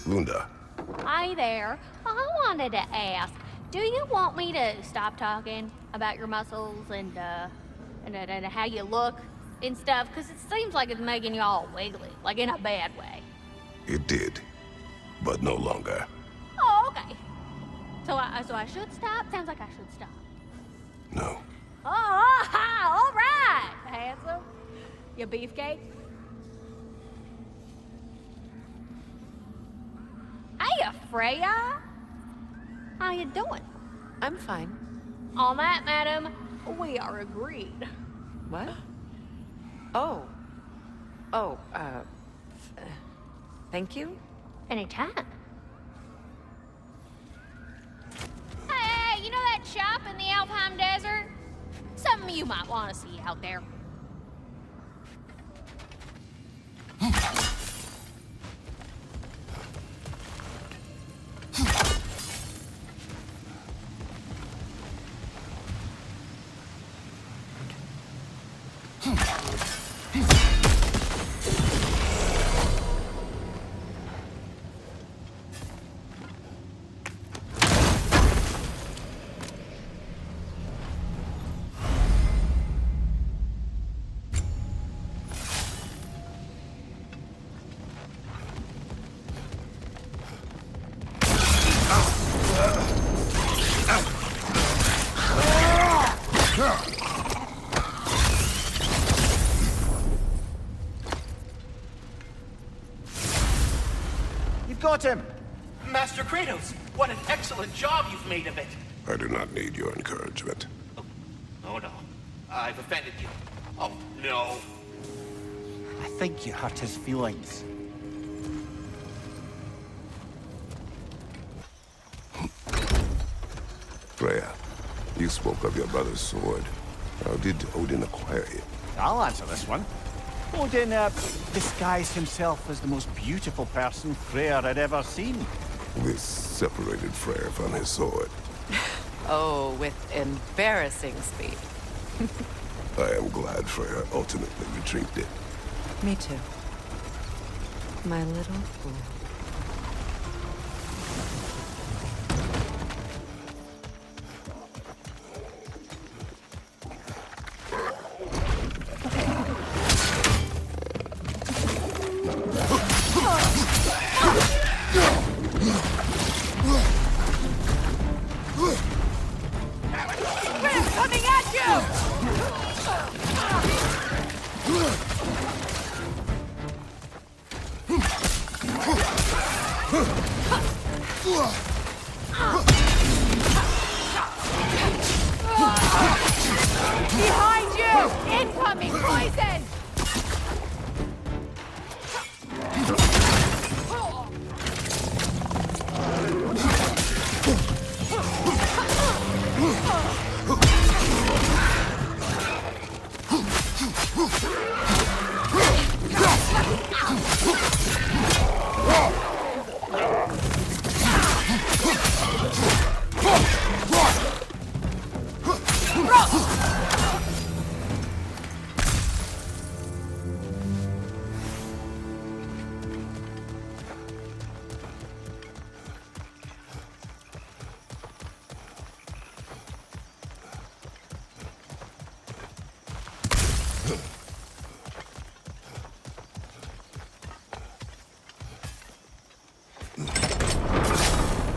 Lunda. Hi there. I wanted to ask, do you want me to stop talking about your muscles and how you look and stuff? Because it seems like it's making you all wiggly, like in a bad way. It did, but no longer. Oh, okay. So I should stop? Sounds like I should stop. No. Oh, all right, handsome. You beefcake? Hey, Freya. How you doing? I'm fine. On that, madam, we are agreed. What? Oh. Oh, thank you? Anytime. Hey, you know that shop in the Alpine Desert? Something you might want to see out there. You've got him! Master Kratos, what an excellent job you've made of it. I do not need your encouragement. Oh no, I've offended you. Oh no. I think you hurt his feelings. Freya, you spoke of your brother's sword. How did Odin acquire it? I'll answer this one. Odin, disguised himself as the most beautiful person Freyr had ever seen. This separated Freyr from his sword. Oh, with embarrassing speed. I am glad Freyr ultimately retrieved it. Me too. My little fool. Coming at you! Behind you! Incoming poison!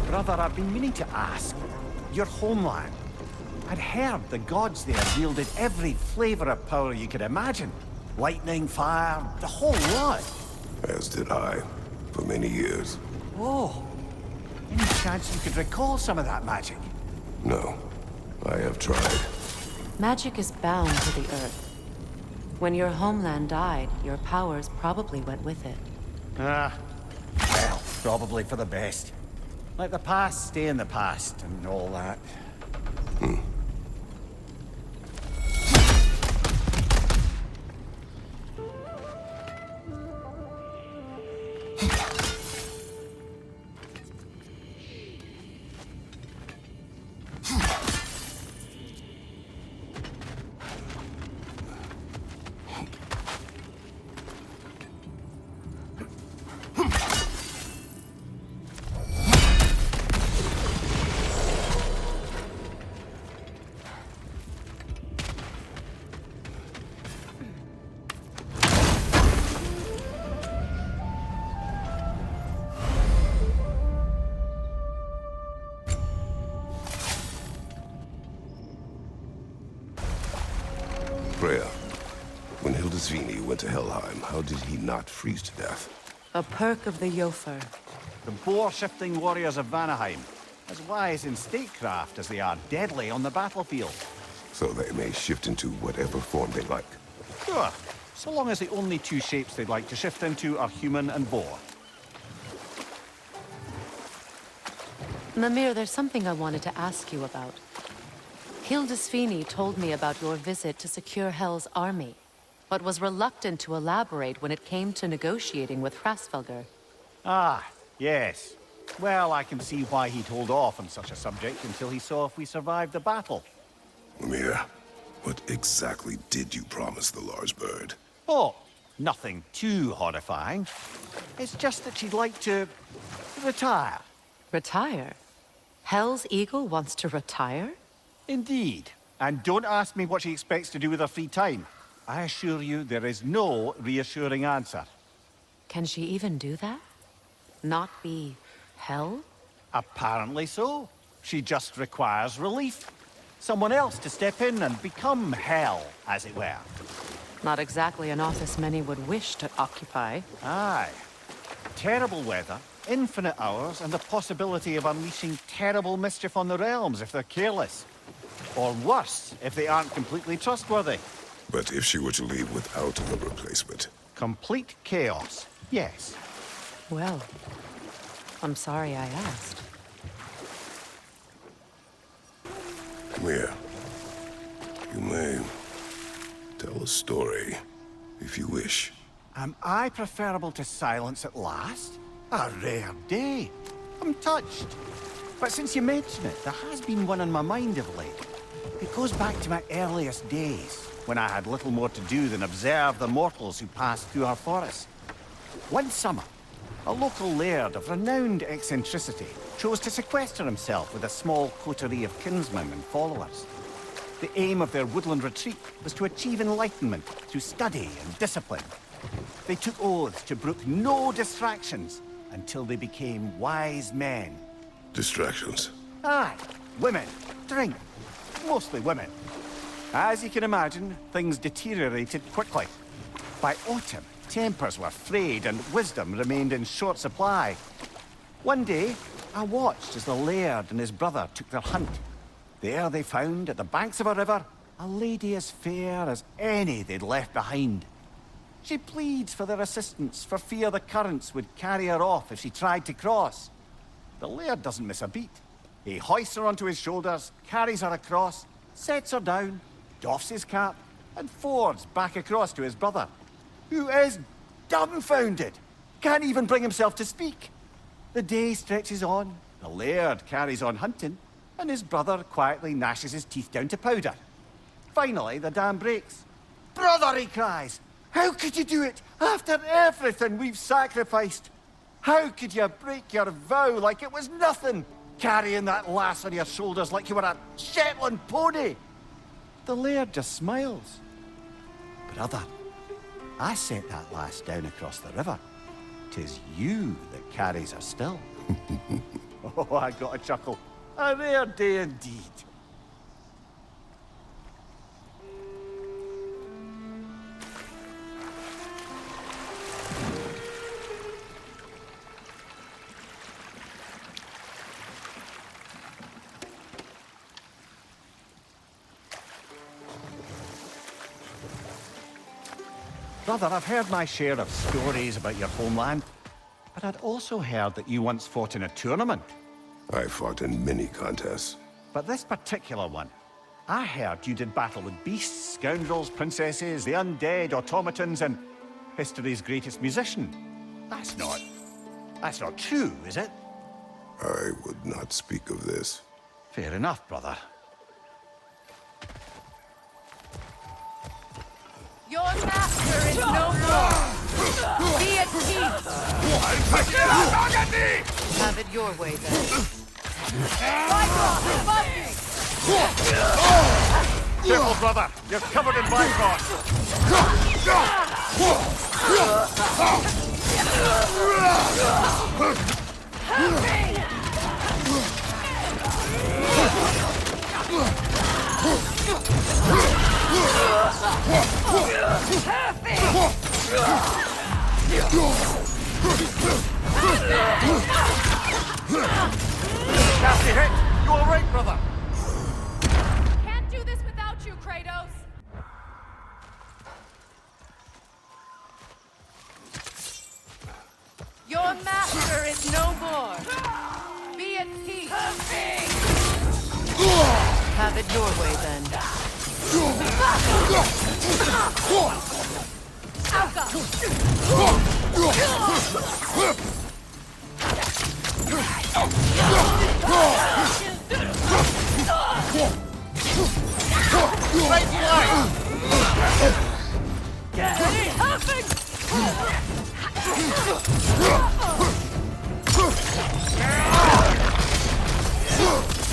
Brother, I've been meaning to ask. Your homeland. I'd heard the gods there wielded every flavor of power you could imagine. Lightning, fire, the whole lot. As did I, for many years. Oh. Any chance you could recall some of that magic? No, I have tried. Magic is bound to the earth. When your homeland died, your powers probably went with it. Ah. Well, probably for the best. Let the past stay in the past and all that. went to Helheim, how did he not freeze to death? A perk of the Jofer. The boar-shifting warriors of Vanaheim, as wise in statecraft as they are deadly on the battlefield. So they may shift into whatever form they like. Sure, so long as the only two shapes they'd like to shift into are human and boar. Mimir, there's something I wanted to ask you about. Hildisvini told me about your visit to secure Hel's army, but was reluctant to elaborate when it came to negotiating with Hrasvelgr. Ah, yes. Well, I can see why he'd hold off on such a subject until he saw if we survived the battle. Mimir, what exactly did you promise the large bird? Oh, nothing too horrifying. It's just that she'd like to retire. Retire? Hel's eagle wants to retire? Indeed. And don't ask me what she expects to do with her free time. I assure you there is no reassuring answer. Can she even do that? Not be Hel? Apparently so. She just requires relief. Someone else to step in and become Hel, as it were. Not exactly an office many would wish to occupy. Aye. Terrible weather, infinite hours, and the possibility of unleashing terrible mischief on the realms if they're careless. Or worse, if they aren't completely trustworthy. But if she were to leave without a replacement? Complete chaos, yes. Well, I'm sorry I asked. Mimir, you may tell a story, if you wish. Am I preferable to silence at last? A rare day. I'm touched. But since you mention it, there has been one on my mind of late. It goes back to my earliest days, when I had little more to do than observe the mortals who passed through our forest. One summer, a local laird of renowned eccentricity chose to sequester himself with a small coterie of kinsmen and followers. The aim of their woodland retreat was to achieve enlightenment through study and discipline. They took oaths to brook no distractions until they became wise men. Distractions? Aye, women, drink, mostly women. As you can imagine, things deteriorated quickly. By autumn, tempers were frayed and wisdom remained in short supply. One day, I watched as the laird and his brother took their hunt. There they found, at the banks of a river, a lady as fair as any they'd left behind. She pleads for their assistance for fear the currents would carry her off if she tried to cross. The laird doesn't miss a beat. He hoists her onto his shoulders, carries her across, sets her down, doffs his cap, and fords back across to his brother, who is dumbfounded, can't even bring himself to speak. The day stretches on, the laird carries on hunting, and his brother quietly gnashes his teeth down to powder. Finally, the dam breaks. "Brother," he cries, "how could you do it after everything we've sacrificed? How could you break your vow like it was nothing, carrying that lass on your shoulders like you were a Shetland pony?" The laird just smiles. "Brother, I set that lass down across the river. 'Tis you that carries her still." Oh, I got a chuckle. A rare day indeed. Brother, I've heard my share of stories about your homeland, but I'd also heard that you once fought in a tournament. I fought in many contests. But this particular one, I heard you did battle with beasts, scoundrels, princesses, the undead, automatons, and history's greatest musician. That's not true, is it? I would not speak of this. Fair enough, brother. Your master is no more! Be at peace! Have it your way, then. Careful, brother! You're covered in Bifrost! Nasty hit! You alright, brother? Can't do this without you, Kratos! Your master is no more. Be at peace. Have it your way, then.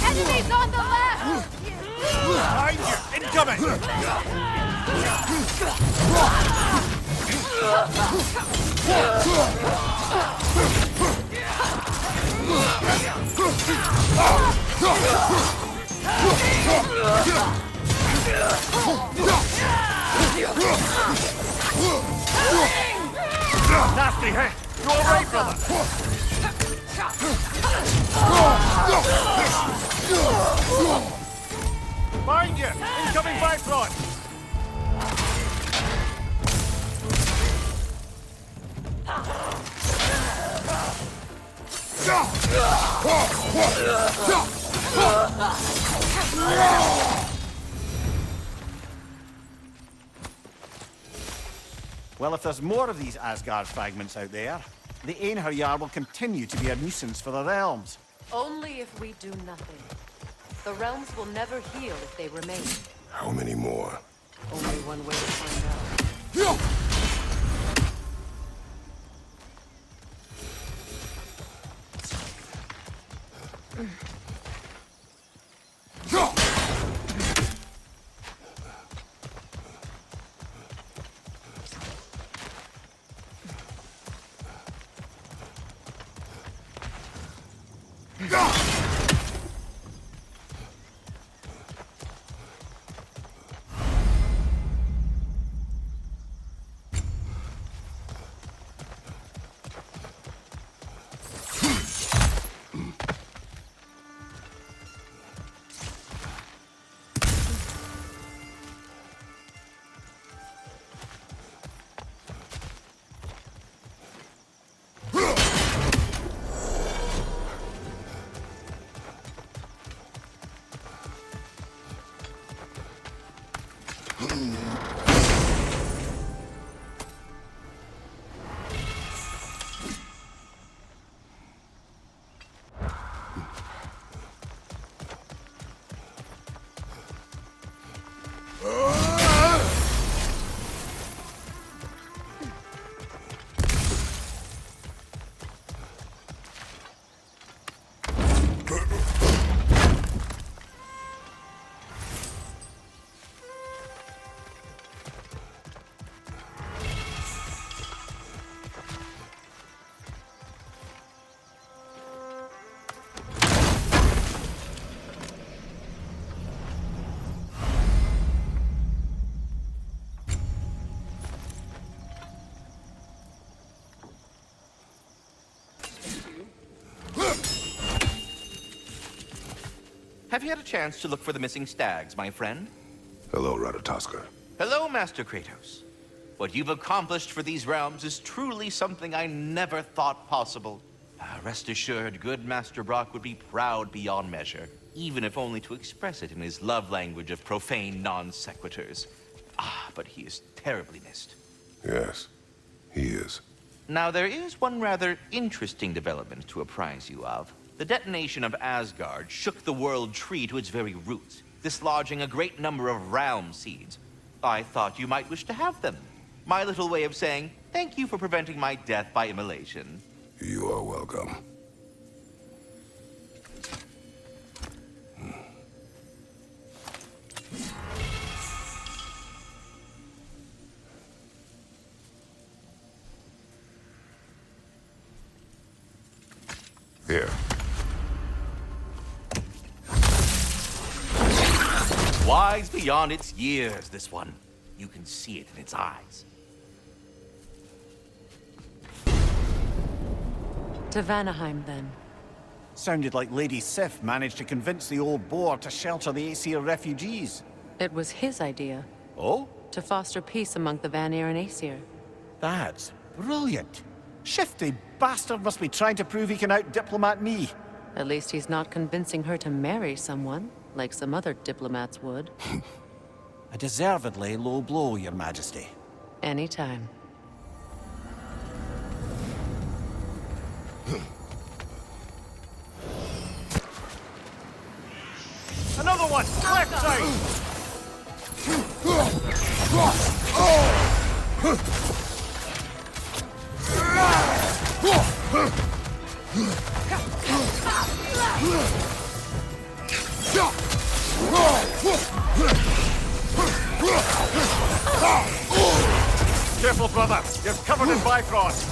Enemies on the left! Behind you! Incoming! Nasty hit! You alright, brother? Behind you! Incoming Bifront! Well, if there's more of these Asgard fragments out there, the Einherjar will continue to be a nuisance for the realms. Only if we do nothing. The realms will never heal if they remain. How many more? Only one way to find out. Have you had a chance to look for the missing stags, my friend? Hello, Ratatoska. Hello, Master Kratos. What you've accomplished for these realms is truly something I never thought possible. Rest assured, good Master Brock would be proud beyond measure, even if only to express it in his love language of profane non-sequiturs. But he is terribly missed. Yes, he is. Now, there is one rather interesting development to apprise you of. The detonation of Asgard shook the world tree to its very roots, dislodging a great number of realm seeds. I thought you might wish to have them. My little way of saying, thank you for preventing my death by immolation. You are welcome. Here. Wise beyond its years, this one. You can see it in its eyes. To Vanaheim, then. Sounded like Lady Sif managed to convince the old boar to shelter the Aesir refugees. It was his idea. Oh? To foster peace among the Vanir and Aesir. That's brilliant. Shifty bastard must be trying to prove he can out-diplomat me. At least he's not convincing her to marry someone, like some other diplomats would. A deservedly low blow, Your Majesty. Anytime. Another one! Left side! Careful, brother! You're covered in Bifrost!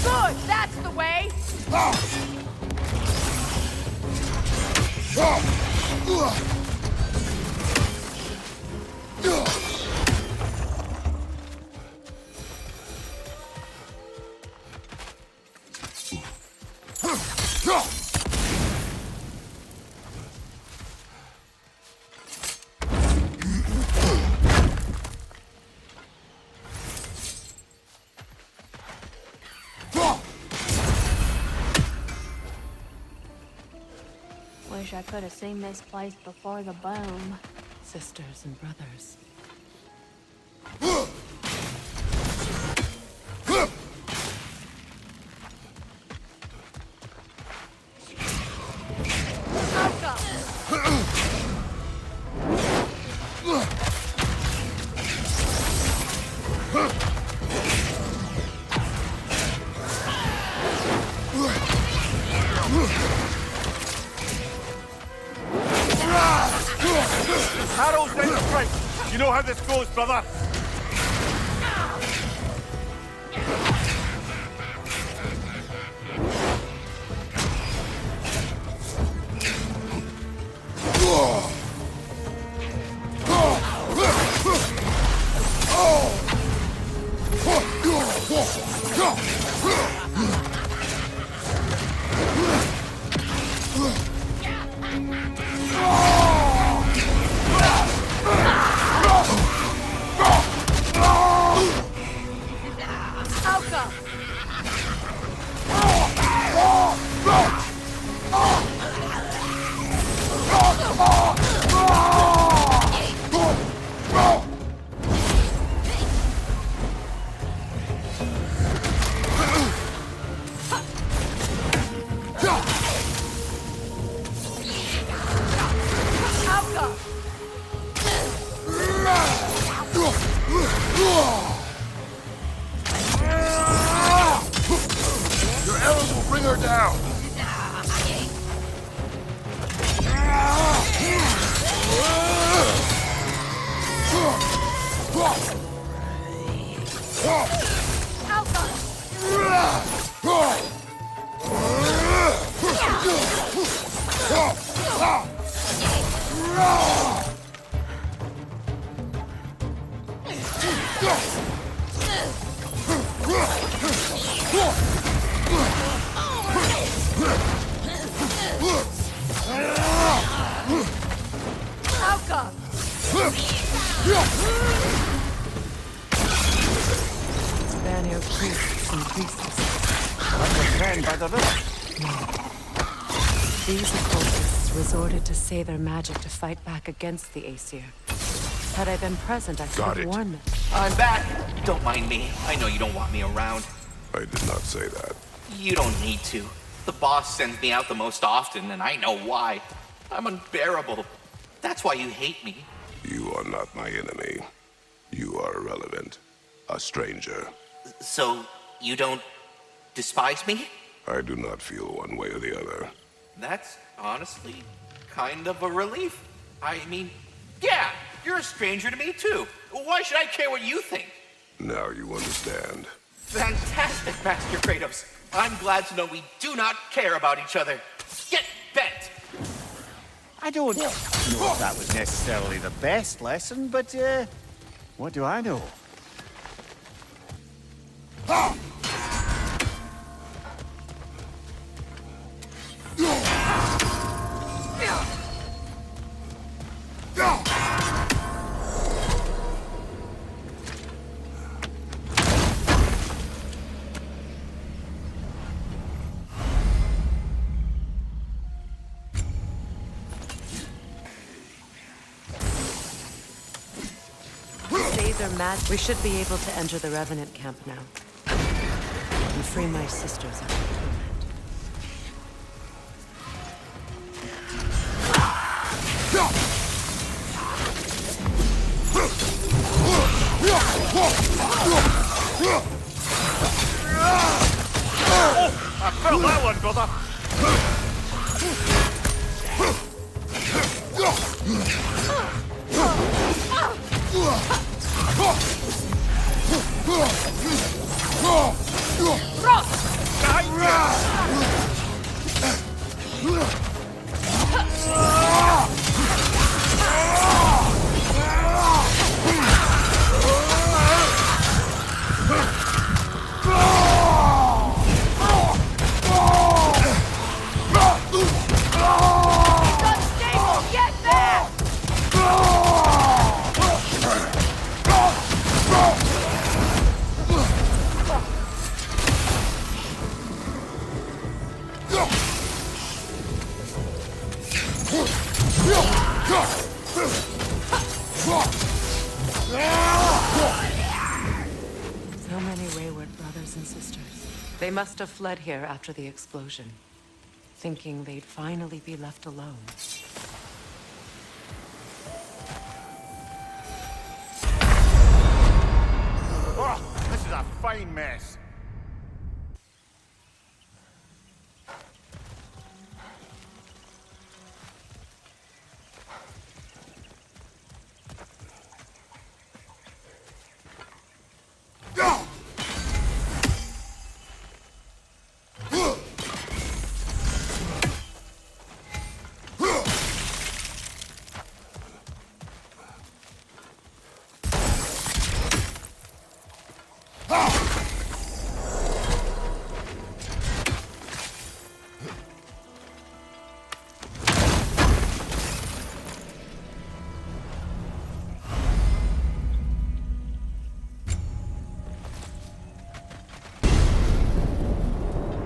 Good, that's the way. Wish I could have seen this place before the boom. Sisters and brothers. Arrows down the strike! You know how this goes, brother! Your arrows will bring her down! Vanir priests and priestesses. That was men by the river. These occultists resorted to say their magic to fight back against the Aesir. Had I been present, I could Got have it. warned them. I'm back. Don't mind me. I know you don't want me around. I did not say that. You don't need to. The boss sends me out the most often, and I know why. I'm unbearable. That's why you hate me. You are not my enemy. You are irrelevant. A stranger. So, you don't despise me? I do not feel one way or the other. That's honestly kind of a relief. I mean, yeah, you're a stranger to me too. Why should I care what you think? Now you understand. Fantastic, Master Kratos. I'm glad to know we do not care about each other. Get bent! I don't know if that was necessarily the best lesson, but, what do I know? Days are mad. We should be able to enter the Revenant camp now. And free my sisters out of torment. I felt that one, brother! So many wayward brothers and sisters. They must have fled here after the explosion, thinking they'd finally be left alone. Oh, this is a fine mess.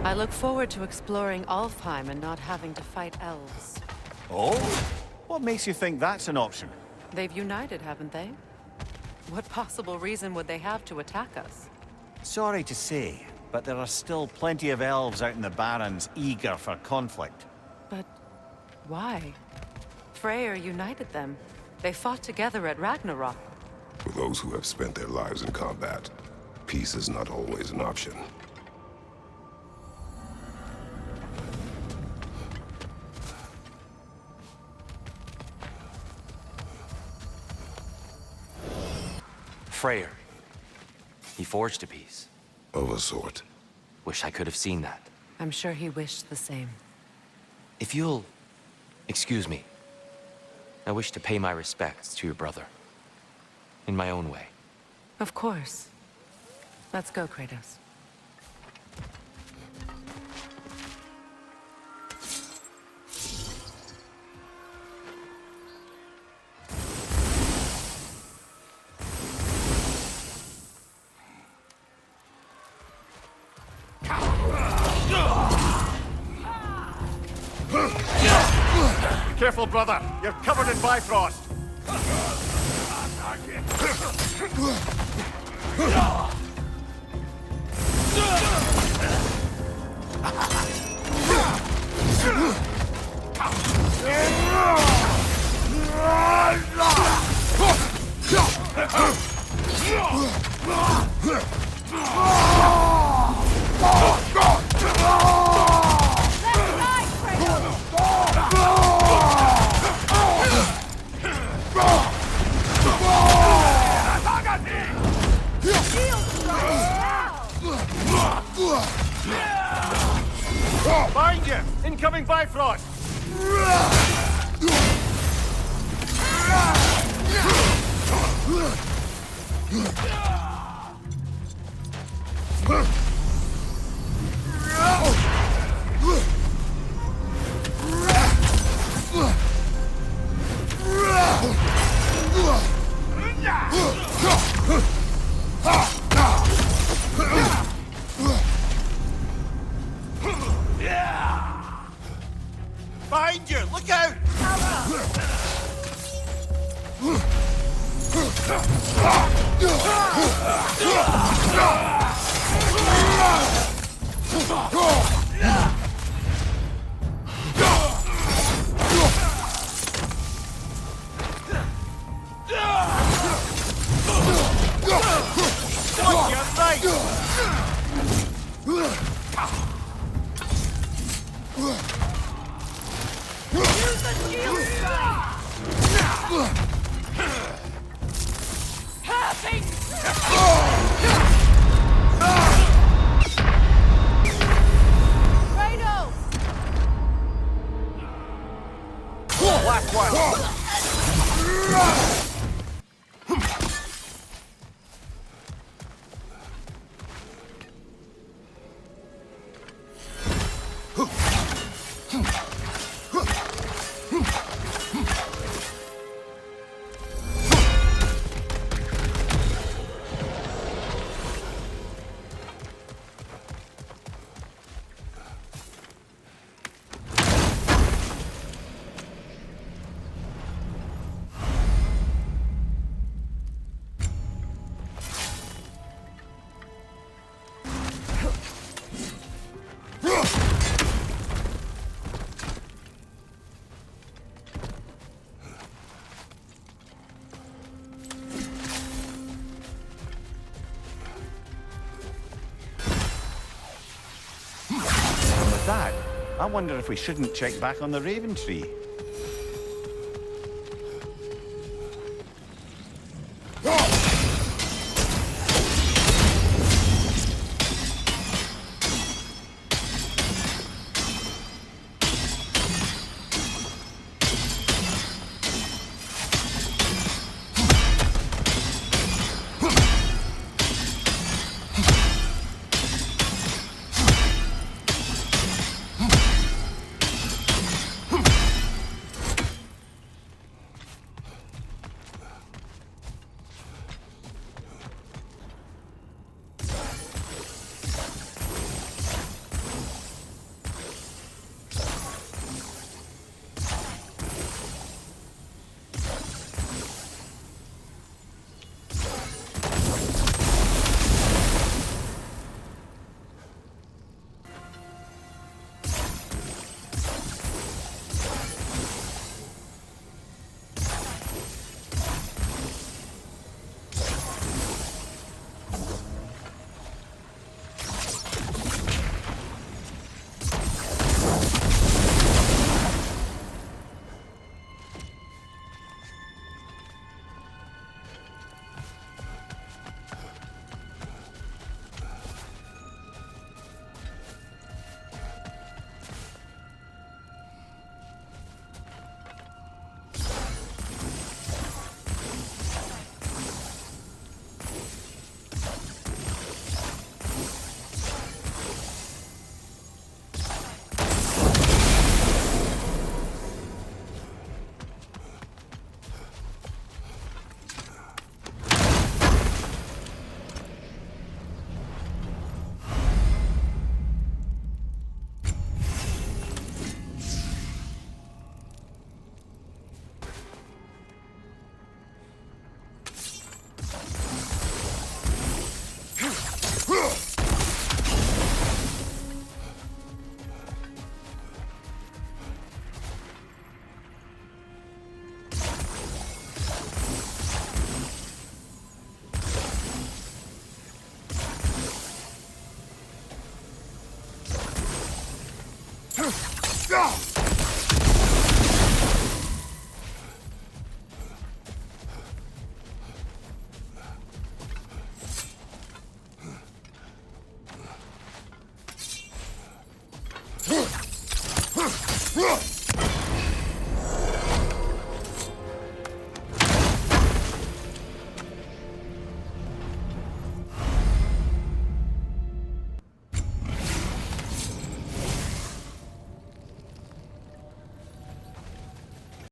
I look forward to exploring Alfheim and not having to fight elves. Oh? What makes you think that's an option? They've united, haven't they? What possible reason would they have to attack us? Sorry to say, but there are still plenty of elves out in the Barrens eager for conflict. But why? Freyr united them. They fought together at Ragnarök. For those who have spent their lives in combat, peace is not always an option. Freyr. He forged a piece. Of a sort. Wish I could have seen that. I'm sure he wished the same. If you'll excuse me, I wish to pay my respects to your brother. In my own way. Of course. Let's go, Kratos. Careful, brother. You're covered in Bifrost. Behind you! Incoming Bifrost! Behind you! Look out! Watch your Last one! That, I wonder if we shouldn't check back on the Raven Tree.